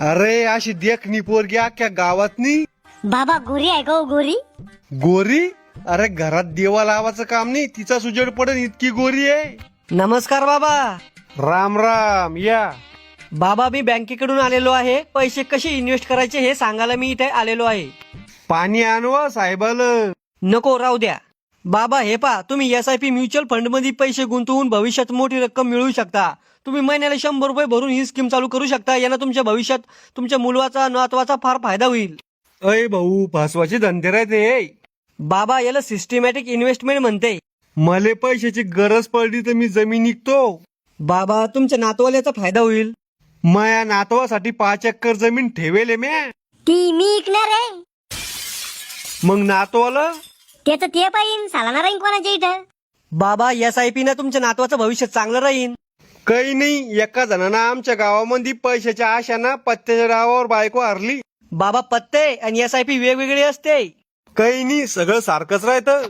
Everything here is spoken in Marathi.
अरे अशी देखणी पोरगी अख्ख्या गावातनी. बाबा गोरी आहे का हो गोरी? गोरी? अरे घरात देवा लावायचं काम नाही, तिचा सुजेड पडेल इतकी गोरी आहे. नमस्कार बाबा. राम राम. या. बाबा मी बँकेकडून आलेलो आहे. पैसे कसे इन्व्हेस्ट करायचे हे सांगायला मी इथे आलेलो आहे. पाणी आणवा साहेबाला. नको राहू द्या. बाबा हे पा, तुम्ही SIP म्युच्युअल फंड मध्ये पैसे गुंतवून भविष्यात मोठी रक्कम मिळवू शकता. तुम्ही महिन्याला 100 रुपये भरून ही स्कीम चालू करू शकता. यानं तुमच्या भविष्यात तुमच्या मुलाचा नातवाचा फार फायदा होईल. अय भाऊ, फसवाचे धंदे राहते. बाबा याला सिस्टमॅटिक इन्व्हेस्टमेंट म्हणते. मले पैशाची गरज पडली तर मी जमीन विकतो. बाबा तुमच्या नातवाल्याचा फायदा होईल. माया नातवासाठी 5 एकर जमीन ठेवेले म्या. ती मी ऐकणार आहे. मग नातवाला त्याचं ते पाहिजे सालाना राहीन कोणाच्या इथं. बाबा SIP ना तुमच्या नातवाचं भविष्य चांगलं राहील. काही नाही, एका जणांना आमच्या गावामध्ये पैशाच्या आशाना पत्त्याच्या डावावर बायको हरली. बाबा पत्ते आणि SIP वेगवेगळे असते. काही नाही, सगळं सारखंच राहतं.